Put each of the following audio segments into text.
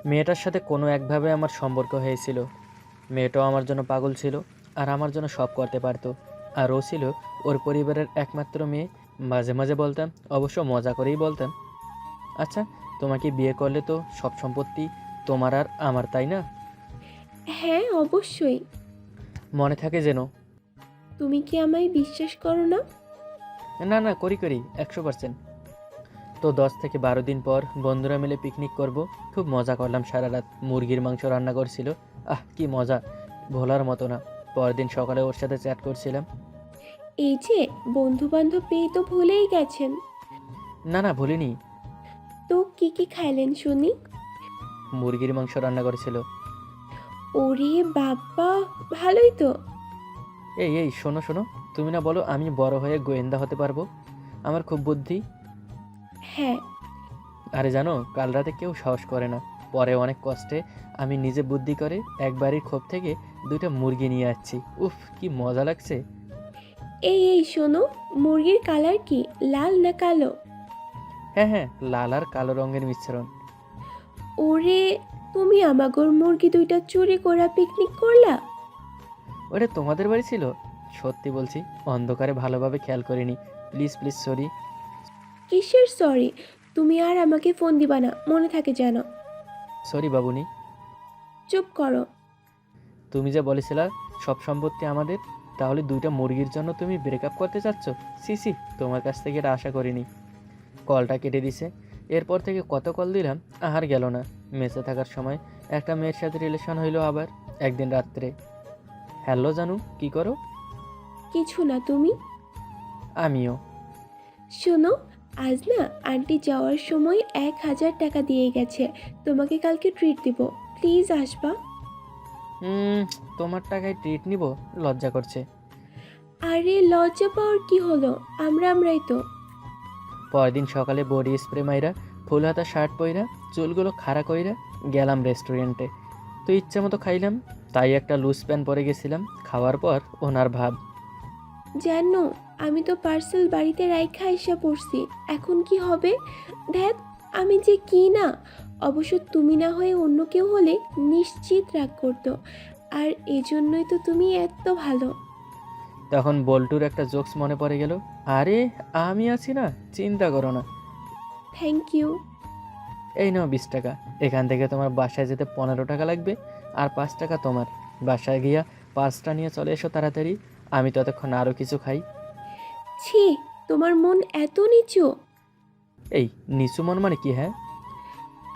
মেয়েটার সাথে কোনো একভাবে আমার সম্পর্ক হয়েছিল। মেয়েটাও আমার জন্য পাগল ছিল, আর আমার জন্য সব করতে পারতো। আর ও ছিল ওর পরিবারের একমাত্র মেয়ে। মাঝে মাঝে বলতাম, অবশ্য মজা করেই বলতাম, আচ্ছা তোমাকে বিয়ে করলে তো সব সম্পত্তি তোমার আর আমার, তাই না? হ্যাঁ, অবশ্যই। মনে থাকে যেন। তুমি কি আমায় বিশ্বাস করো না? না না, করি করি, 100%। তো 10 থেকে 12 দিন পর বন্ধুরা মিলে পিকনিক করব। খুব মজা করলাম সারা রাত। মুরগির মাংস রান্না করছিল। আহ কি মজা, ভোলার মতো না। পরদিন সকালে ওর সাথে চ্যাট করছিলাম। এই যে বন্ধু বান্ধব পেয়ে তো ভুলেই গেছেন। না না, ভুলিনি। তো কি কি খাইলেন শুনি? মুরগির মাংস রান্না করেছিল। ওরে বাবা, ভালোই তো। এই এই, শোনো শোনো, তুমি না বলো আমি বড় হয়ে গোয়েন্দা হতে পারবো, আমার খুব বুদ্ধি। হ্যাঁ। আরে জানো, কাল রাতে কেউ সাহস করে না। পরে অনেক কষ্টে আমি নিজে বুদ্ধি করে এক বাড়ির খোপ থেকে 2টা মুরগি নিয়ে আসছি। উফ, কি মজা লাগছে। এই এই শোনো, মুরগির কালার কি, লাল না কালো? হ্যাঁ হ্যাঁ, লাল আর কালো রঙের মিশ্রণ। ওরে, তুমি আমাগোর মুরগি দুইটা চুরি করা পিকনিক করলা? ওটা তোমাদের বাড়ি ছিল? সত্যি বলছি, অন্ধকারে ভালোভাবে খেয়াল করিনি। Please please, sorry. কিসের সরি? তুমি আর আমাকে ফোন দিবা না, মনে থাকে যেন। সরি বাবুনি। চুপ করো। তুমি যে বলেছিলা সব সম্পত্তি আমাদের, তাহলে 2টা মুরগির জন্য তুমি ব্রেকআপ করতে চাচ্ছ? সি সি, তোমার কাছ থেকে এটা আশা করিনি। কলটা কেটে দিছে। এরপর থেকে কত কল দিলাম, আহার গেল না। মেসে থাকার সময় একটা মেয়ের সাথে রিলেশন হইলো আবার একদিন রাত্রে। হ্যালো জানু, কি করো? কিছু না, তুমি? আমিও। শোনো, আজ না আন্টি যাওয়ার সময় 1,000 টাকা দিয়ে গেছে। তোমাকে কালকে ট্রিট দিব, প্লিজ আসবা। হুম, তোমার টাকায় ট্রিট নিব? লজ্জা করছে। আরে লজ্জা পাওয়ার কি হলো, আমরাই তো। পরদিন সকালে বডি স্প্রে মাইরা, ফুল হাতা শার্ট পইরা, চুলগুলো খাড়া কইরা গেলাম রেস্টুরেন্টে। তো ইচ্ছা মতো খাইলাম। তাই একটা লুজ প্যান্ট পরে গেছিলাম। খাওয়ার পর ওনার ভাব। জানো, আমি তো পার্সেল বাড়িতে রাইখা এসে পড়ছি। এখন কি হবে? ধ্যাত, আমি যে কি না। অবশ্য তুমি না হয়ে অন্য কেউ হলে নিশ্চিত রাগ করতো। আর এজন্যই তো তুমি এত ভালো। তখন বল্টুর একটা জোকস মনে পড়ে গেল। আরে, আমি আছি না, চিন্তা করো না। Thank you. এই নাও 20 টাকা। এখান থেকে তোমার বাসায় যেতে 15 টাকা লাগবে, আর 5 টাকা তোমার। বাসায় গিয়া 5টা নিয়ে চলে এসো তাড়াতাড়ি। আমি ততক্ষণ আরও কিছু খাই। ছি, তোমার মন এত নিচু। এই, নিচু মন মানে কি হ্যাঁ?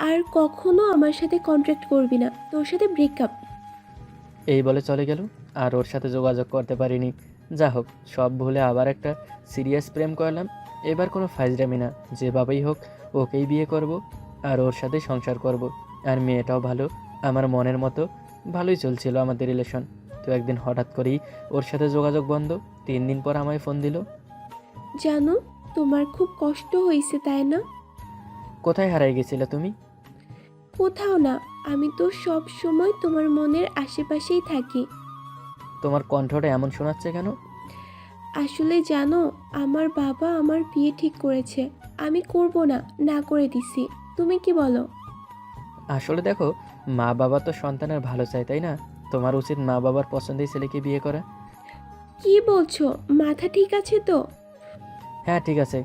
আর কখনো আমার সাথে কন্ট্যাক্ট করবি না, তোর সাথে ব্রেকআপ। এই বলে চলে গেল। আর ওর সাথে যোগাযোগ করতে পারিনি। যা হোক, সব ভুলে আবার একটা সিরিয়াস প্রেম করলাম। এবার কোনো ফাইজলামি না, যেভাবেই হোক ওকেই বিয়ে করব, আর ওর সাথে সংসার করব। আর মেয়েটাও ভালো, আমার মনের মতো। ভালোই চলছিল আমাদের রিলেশন। তো একদিন হঠাৎ করেই ওর সাথে যোগাযোগ বন্ধ। 3 দিন পর আমায় ফোন দিল। জানো, তোমার খুব কষ্ট হয়েছে তাই না? কোথায় হারাই গেছিলে তুমি? কোথাও না, আমি তো সব সময় তোমার মনের আশেপাশেই থাকি। তোমার কণ্ঠটা এমন শোনাচ্ছে কেন? আসলে জানো, আমার বাবা আমার বিয়ে ঠিক করেছে। আমি করব না, না করে দিছি। তুমি কি বলো? আসলে দেখো, মা বাবা তো সন্তানের ভালো চায়, তাই না? তোমার উচিত মা বাবার পছন্দের ছেলেকে বিয়ে করা। কি বলছো? মাথা ঠিক আছে তো? হ্যাঁ ঠিক আছে।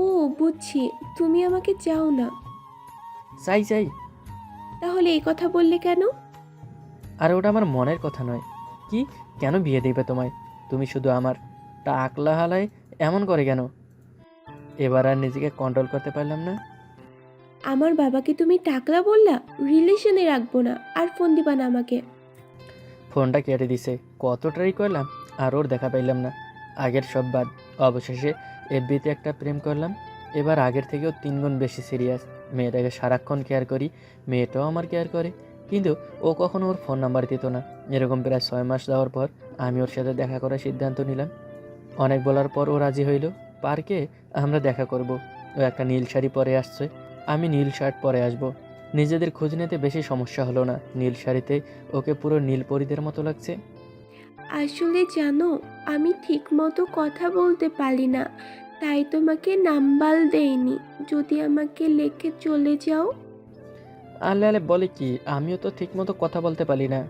ও, বুঝছি। তুমি আমাকে চাও না। চাই চাই। তাহলে এই কথা বললে কেন? আর ওটা আমার মনের কথা নয়। কি, কেন বিয়ে দিবে তোমায়? তুমি শুধু আমার টাকলা হালায় এমন করে কেন? এবার আর নিজেকে কন্ট্রোল করতে পারলাম না। আমার বাবাকে তুমি টাকলা বললা? রিলেশনে রাখবো না, আর ফোন দিবা না আমাকে। ফোনটা কেটে দিছে। কত ট্রাই করলাম, আর ওর দেখা পাইলাম না। আগের সব বাদ। অবশেষে এফবিতে একটা প্রেম করলাম। এবার আগের থেকেও 3 গুণ বেশি সিরিয়াস। মেয়েটাকে সারাক্ষণ কেয়ার করি, মেয়েটাও আমার কেয়ার করে। কিন্তু ও কখনো ওর ফোন নাম্বার দিত না। এরকম প্রায় 6 মাস যাওয়ার পর আমি ওর সাথে দেখা করার সিদ্ধান্ত নিলাম। অনেক বলার পর ও রাজি হইল। পার্কে আমরা দেখা করব। ও একটা নীল শাড়ি পরে আসছে, আমি নীল শার্ট পরে আসব। নিজেদের খোঁজ নিতে বেশি সমস্যা হলো না। নীল শাড়িতে ওকে পুরো নীল পরীদের মতো লাগছে। আসলে জানো, আমি ঠিক মতো কথা বলতে পারি না, তাই তোমাকে নাম্বার দেইনি। যদি আমাকে লেখে চলে যাও। আলে আলে বলে কি, আমিও তো ঠিকমতো কথা বলতে পারি না।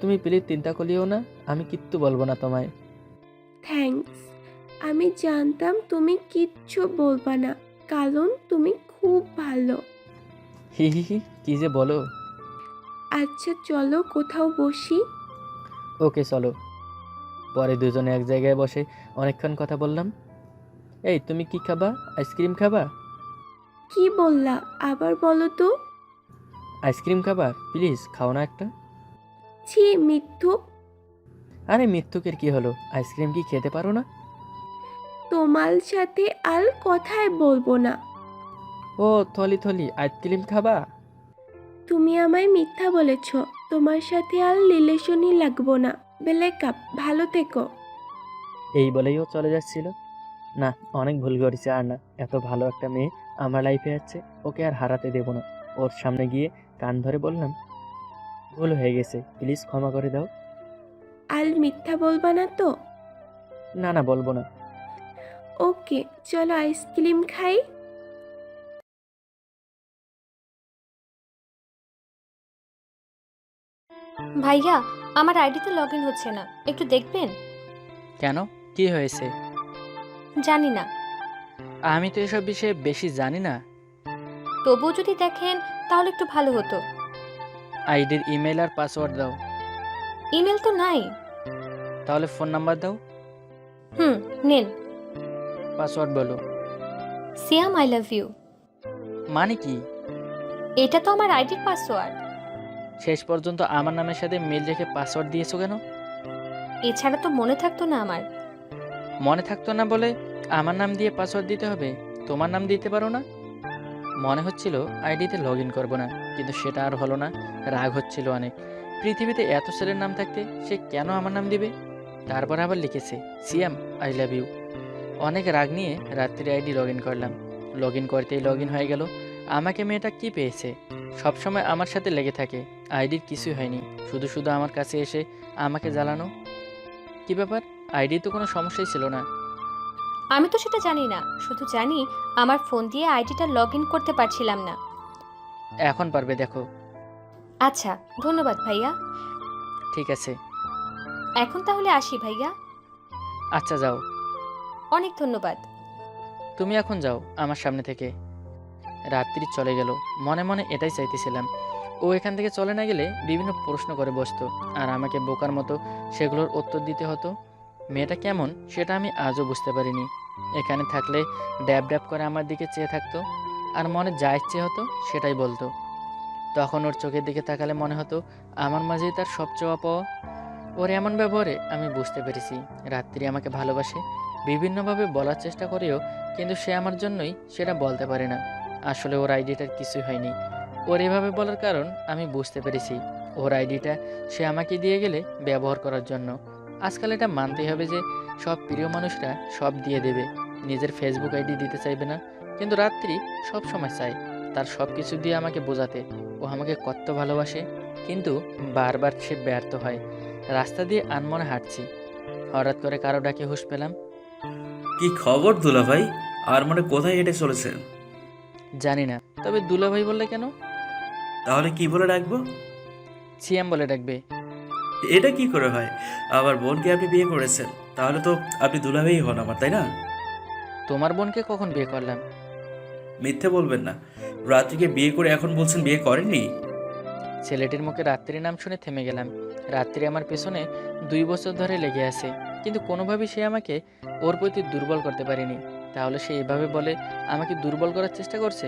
তুমি প্লিজ চিন্তা করিও না, আমি কিচ্ছু বলবো না তোমায়। থ্যাঙ্কস। আমি জানতাম তুমি কিচ্ছু বলবা না, কারণ তুমি খুব ভালো। হি হি হি, কি যে বলো। আচ্ছা চলো কোথাও বসি। ওকে চলো। পরে দুজনে এক জায়গায় বসে অনেকক্ষণ কথা বললাম। এই তুমি কি খাবা? আইসক্রিম খাবা? কি বললা, আবার বলো তো। আইসক্রিম খাবা? প্লিজ খাও না একটা। ছি মিথ্যুক। আরে মিথ্যুকের কি হলো, আইসক্রিম কি খেতে পারো না? তোমার সাথে আর কথাই বলবো না। ও থলি থলি আইসক্রিম খাবা? তুমি আমায় মিথ্যা বলেছ। তোমার সাথে আর রিলেশনই লাগবো না। ব্রেকআপ। ভালো থেকো। এই বলেই ও চলে যাচ্ছিল। না, অনেক ভুল করেছে, আর না, এত ভালো একটা মেয়ে আমার লাইফে আছে, ওকে আর হারাতে দেব না। ওর সামনে গিয়ে কান ধরে বললাম, ভুল হয়ে গেছে, প্লিজ ক্ষমা করে দাও। আর মিথ্যা বলবা না তো? না না, বলবো না। ওকে, চলো আইসক্রিম খাই। ভাইয়া, আমার আইডিতে লগ ইন হচ্ছে না, একটু দেখবেন? কেন, কি হয়েছে? জানি না। আমি তো এসব বিষয়ে বেশি জানি না। তবুও যদি দেখেন তাহলে একটু ভালো হতো। আইডির ইমেল আর পাসওয়ার্ড দাও। ইমেল তো নাই। তাহলে ফোন নাম্বার দাও। নেন। পাসওয়ার্ড বলো। সিয়াম আই লাভ ইউ। মানে কি? এটা তো আমার আইডির পাসওয়ার্ড। শেষ পর্যন্ত আমার নামের সাথে মিল রেখে পাসওয়ার্ড দিয়েছো কেন? এছাড়া তো মনে থাকতো না আমার। মনে থাকতো না বলে আমার নাম দিয়ে পাসওয়ার্ড দিতে হবে? তোমার নাম দিতে পারো না? মনে হচ্ছিল আইডিতে লগ ইন করবো না, কিন্তু সেটা আর হলো না। রাগ হচ্ছিল অনেক। পৃথিবীতে এত ছেলের নাম থাকতে সে কেন আমার নাম দিবে? তারপর আবার লিখেছে সিয়াম আই লাভ ইউ। অনেক রাগ নিয়ে রাত্রি আইডি লগ ইন করলাম। লগ ইন করতেই লগ ইন হয়ে গেল। আমাকে মেয়েটা কি পেয়েছে? সবসময় আমার সাথে লেগে থাকে, আইডির কিছুই হয়নি, শুধু শুধু আমার কাছে এসে আমাকে জ্বালানো। কি ব্যাপার, আইডি তো কোনো সমস্যাই ছিল না। আমি তো সেটা জানি না, শুধু জানি আমার ফোন দিয়ে আইডিটা লগ ইন করতে পারছিলাম না। এখন পারবে, দেখো। আচ্ছা, ধন্যবাদ ভাইয়া। ঠিক আছে। এখন তাহলে আসি ভাইয়া। আচ্ছা যাও। অনেক ধন্যবাদ। তুমি এখন যাও আমার সামনে থেকে। রাত্রি চলে গেল। মনে মনে এটাই চাইতেছিলাম, ও এখান থেকে চলে না গেলে বিভিন্ন প্রশ্ন করে বসতো, আর আমাকে বোকার মতো সেগুলোর উত্তর দিতে হতো। মেয়েটা কেমন সেটা আমি আজও বুঝতে পারিনি। এখানে থাকলে ড্যাব ড্যাব করে আমার দিকে চেয়ে থাকতো, আর মনে যা ইচ্ছে হতো সেটাই বলতো। তখন ওর চোখের দিকে তাকালে মনে হতো আমার মাঝেই তার সবচেয়ে পাওয়া। ওর এমন ব্যবহারে আমি বুঝতে পেরেছি রাত্রি আমাকে ভালোবাসে। বিভিন্নভাবে বলার চেষ্টা করেও কিন্তু সে আমার জন্যই সেটা বলতে পারে না। আসলে ওর আইডিটার কিছুই হয়নি। ওর এভাবে বলার কারণ আমি বুঝতে পেরেছি, ওর আইডিটা সে আমাকে দিয়ে গেলে ব্যবহার করার জন্য। আজকাল এটা মানতেই হবে যে সব প্রিয় মানুষরা সব দিয়ে দেবে, নিজের ফেসবুক আইডি দিতে চাইবে না। কিন্তু রাত্রি সব সময় চায় তার সব কিছু দিয়ে আমাকে বোঝাতে ও আমাকে কত ভালোবাসে। কিন্তু বারবার সে ব্যর্থ হয়। রাস্তা দিয়ে আনমনে হাঁটছি, হঠাৎ করে কারো ডাকে হুঁশ পেলাম। কি খবর দুলা ভাই? আর মনে কোথায় হেঁটে চলেছেন? জানি না, তবে দুলাভাই বললে কেন? তাহলে কি বলে ডাকবো? সিয়াম বলে ডাকবে। এটা কি করে হয়? আমার বোনকে আপনি বিয়ে করেছেন, তাহলে তো আপনি দুলা ভাই হন আমার, তাই না? তোমার বোনকে কখন বিয়ে করলাম? মিথ্যে বলবেন না। রাত্রিকে বিয়ে করে এখন বলছেন বিয়ে করেননি। ছেলেটির মুখে রাত্রির নাম শুনে থেমে গেলাম। রাত্রি আমার পেছনে 2 বছর ধরে লেগে আছে, কিন্তু কোনোভাবেই সে আমাকে ওর প্রতি দুর্বল করতে পারেনি। তাহলে সে এভাবে বলে আমাকে দুর্বল করার চেষ্টা করছে।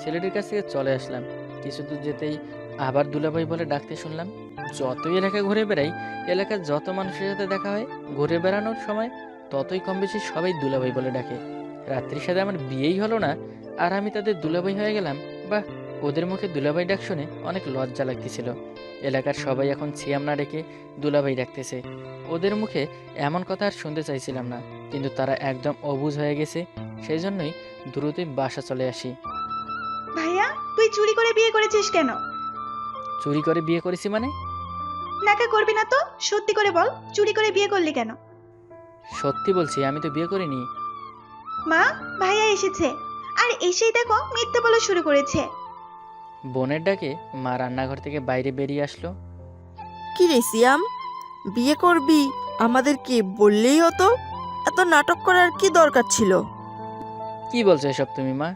ছেলেটির কাছ থেকে চলে আসলাম। কিছু দূর যেতেই আবার দুলাভাই বলে ডাকতে শুনলাম। যতই এলাকা ঘুরে বেড়াই, এলাকার যত মানুষের সাথে দেখা হয়, ঘুরে বেড়ানোর সময় ততই কম বেশি সবাই দুলাভাই বলে ডাকে। রাত্রির সাথে আমার বিয়েই হলো না, আর আমি তাদের দুলাভাই হয়ে গেলাম। বাহ, ওদের মুখে দুলাভাই ডাক শুনে অনেক লজ্জা লাগতেছিল। এলাকার সবাই এখন সিয়াম না ডেকে দুলাভাই ডাকতেছে। ওদের মুখে এমন কথা আর শুনতে চাইছিলাম না, কিন্তু তারা একদম অবুঝ হয়ে গেছে। সেই জন্যই দ্রুতই বাসা চলে আসি। ভাইয়া, তুই চুরি করে বিয়ে করেছিস কেন? চুরি করে বিয়ে করেছি মানে? নাকা করবি না তো, সত্যি করে বল, চুরি করে বিয়ে করলি কেন? সত্যি বলছি, আমি তো বিয়ে করিনি। মা, ভাইয়া এসেছে, আর এসেই দেখো মিথ্যে বলা শুরু করেছে। বোনের ডাকে মা রান্নাঘর থেকে বাইরে বেরিয়ে আসলো। কি রে সিয়াম, বিয়ে করবি আমাদেরকে বললেই হতো, এত নাটক করার কি দরকার ছিল? কি বলছো এসব তুমি মা?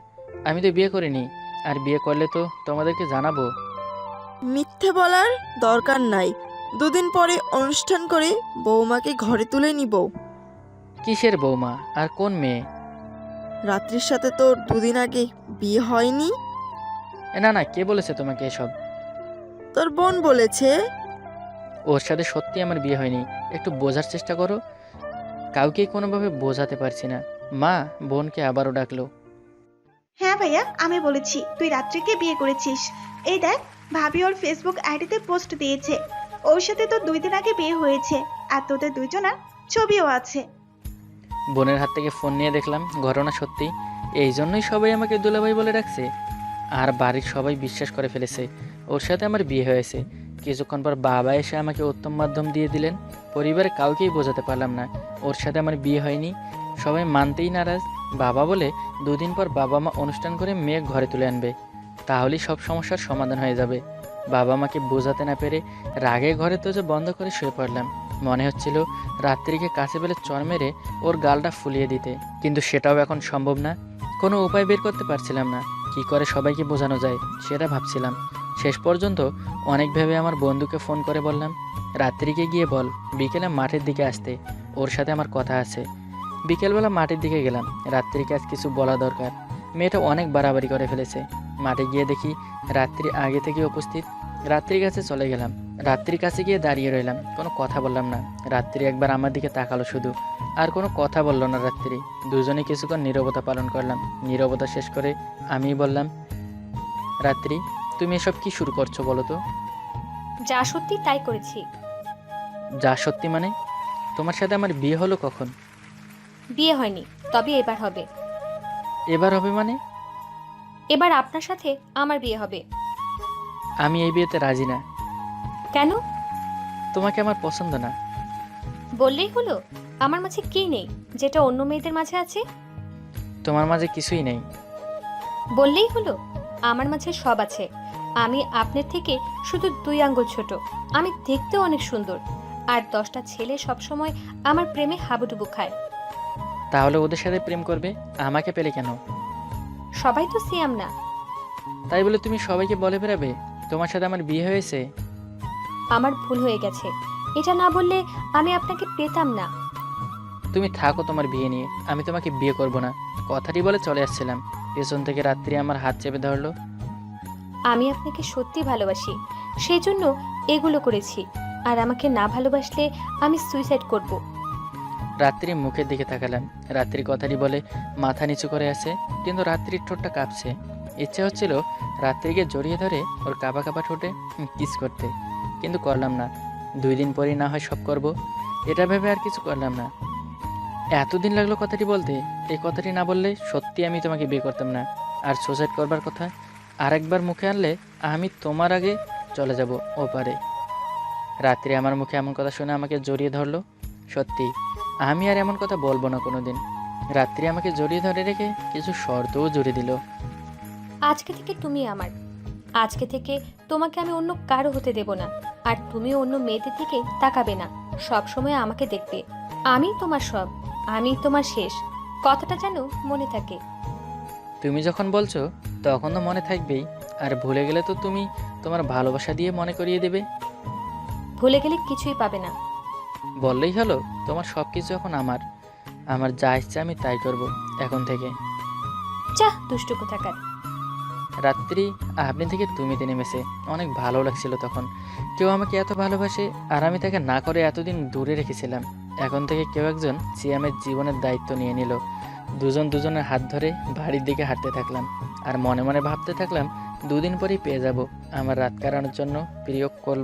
আমি তো বিয়ে করিনি, আর বিয়ে করলে তো তোমাদেরকে জানাবো। মিথ্যে বলার দরকার নাই, দুদিন পরে অনুষ্ঠান করে বৌমাকে ঘরে তুলে নিব। কিসের বৌমা আর কোন মেয়ে? রাত্রির সাথে তোর দুদিন আগে বিয়ে হয়নি? না না, কে বলেছে তোমাকে এসব? তোর বোন বলেছে। ওর সাথে সত্যি আমার বিয়ে হয়নি, একটু বোঝার চেষ্টা করো। কাউকেই কোনোভাবে বোঝাতে পারছি না। মা বোনকে আবারও ডাকলো। হ্যাঁ ভাইয়া, আমি বলেছি তুই রাত্রিকে বিয়ে করেছিস। এই দেখ, ভাবি ওর ফেসবুক আইডিতে পোস্ট দিয়েছে, ওর সাথে তো 2 দিন আগে বিয়ে হয়েছে, আর তোদের দুজনার ছবিও আছে। বোনের হাত থেকে ফোন নিয়ে দেখলাম ঘটনা সত্যি। এই জন্যই সবাই আমাকে দুলাভাই বলে ডাকছে, আর বাড়ির সবাই বিশ্বাস করে ফেলেছে ওর সাথে আমার বিয়ে হয়েছে। কিছুক্ষণ পর বাবা এসে আমাকে উত্তম মাধ্যম দিয়ে দিলেন। পরিবারে কাউকেই বোঝাতে পারলাম না ওর সাথে আমার বিয়ে হয়নি। সবাই মানতেই নারাজ। বাবা বলে 2 দিন পর বাবা মা অনুষ্ঠান করে মেয়ে ঘরে তুলে আনবে, তাহলেই সব সমস্যার সমাধান হয়ে যাবে। বাবা মাকে বোঝাতে না পেরে রাগে ঘরে দরজা বন্ধ করে শুয়ে পড়লাম। মনে হচ্ছিল রাত্রিকে কাছে পেলে চর মেরে ওর গালটা ফুলিয়ে দিতে, কিন্তু সেটাও এখন সম্ভব না। কোনো উপায় বের করতে পারছিলাম না। কি করে সবাইকে বোঝানো যায় সেটা ভাবছিলাম। শেষ পর্যন্ত অনেক ভেবে আমার বন্ধুকে ফোন করে বললাম, রাত্রিকে গিয়ে বল বিকেলে মাঠের দিকে আসতে, ওর সাথে আমার কথা আছে। বিকেলবেলা মাঠের দিকে গেলাম। রাত্রিকে আজ কিছু বলা দরকার। মেয়েটা অনেক বাড়াবাড়ি করে ফেলেছে। মাঠে গিয়ে দেখি রাত্রি আগে থেকে উপস্থিত। রাত্রির কাছে চলে গেলাম। রাত্রির কাছে গিয়ে দাঁড়িয়ে রইলাম, কোনো কথা বললাম না। রাত্রি একবার আমার দিকে তাকালো শুধু, আর কোনো কথা বললো না রাত্রি। দুজনে কিছুক্ষণ নীরবতা পালন করলাম। নীরবতা শেষ করে আমি বললাম, রাত্রি তুমি এসব কি শুরু করছো বলো তো? যা সত্যি তাই করেছি। যা সত্যি মানে? তোমার সাথে আমার বিয়ে হলো কখন? বিয়ে হয়নি, তবে এবার হবে। এবার হবে মানে? এবার আপনার সাথে আমার বিয়ে হবে। আমি এই বিয়েতে রাজি না। কেন? তোমাকে আমার পছন্দ না। বললেই হলো। আমার মাঝে কি নেই যেটা অন্য মেয়েদের মাঝে আছে? তোমার মাঝে কিছুই নেই। বললেই হলো। আমার মাঝে সব আছে। আমি আপনার থেকে শুধু 2 আঙ্গুল ছোট। আমি দেখতেও অনেক সুন্দর, আর 10টা ছেলে সবসময় আমার প্রেমে হাবুডুবু খায়। তাহলে ওদের সাথে প্রেম করবে, আমাকে পেলে কেন? সবাই তো সিয়াম না। তাই বলে তুমি সবাইকে বলে বেড়াবে তোমার সাথে আমার বিয়ে হয়েছে? আমার ভুল হয়ে গেছে। এটা না বললে আমি আপনাকে পেতাম না। তুমি থাকো তোমার বিয়ে নিয়ে, আমি তোমাকে বিয়ে করব না। কথাটি বলে চলে আসছিলাম, পেছন থেকে রাত্রি আমার হাত চেপে ধরলো। আমি আপনাকে সত্যি ভালোবাসি, সেই জন্য এগুলো করেছি। আর আমাকে না ভালোবাসলে আমি সুইসাইড করব। রাত্রি মুখের দিকে তাকালাম। রাত্রি কথাটি বলে মাথা নিচু করে আছে, কিন্তু রাত্রির ঠোঁটটা কাঁপছে। ইচ্ছে হচ্ছিল রাত্রিকে জড়িয়ে ধরে ওর কাঁপা কাঁপা ঠোঁটে কিস করতে, কিন্তু করলাম না। 2 দিন পরেই না হয় সব করব, এটা ভেবে আর কিছু করলাম না। এতদিন লাগলো কথাটি বলতে। এই কথাটি না বললে সত্যি আমি তোমাকে বিয়ে করতাম না। আর সুসাইড করবার কথা আরেকবার মুখে আনলে আমি তোমার আগে চলে যাব ওপারে। রাত্রি আমার মুখে এমন কথা শুনে আমাকে জড়িয়ে ধরলো। সত্যি আমি আর এমন কথা বলবো না কোনোদিন। রাত্রি আমাকে জড়িয়ে ধরে রেখে কিছু শর্তও জুড়ে দিল। আজকে থেকে তুমি আমার। আজকে থেকে তোমাকে আমি অন্য কারো হতে দেব না। আর তুমি অন্য মেয়েদের দিকে তাকাবে না। সব সময় আমাকে দেখবে। আমি তোমার সব, আমি তোমার শেষ। কথাটা যেন মনে থাকে। তুমি যখন বলছো তখন তো মনে থাকবেই, আর ভুলে গেলে তো তুমি তোমার ভালোবাসা দিয়ে মনে করিয়ে দেবে। ভুলে গেলে কিছুই পাবে না। বললেই হলো, তোমার সব কিছু এখন আমার। আমার যা ইচ্ছে আমি তাই করব এখন থেকে। যা দুষ্টু কোথাকার। রাত্রি আপনি থেকে তুমিতে নেমেছে, অনেক ভালো লাগছিল তখন। কেউ আমাকে এত ভালোবাসে, আর আমি তাকে না করে এতদিন দূরে রেখেছিলাম। এখন থেকে কেউ একজন সিয়ামের জীবনের দায়িত্ব নিয়ে নিল। দুজন দুজনের হাত ধরে বাড়ির দিকে হাঁটতে থাকলাম, আর মনে মনে ভাবতে থাকলাম 2 দিন পরেই পেয়ে যাব আমার রাত কাটানোর জন্য প্রিয় কোল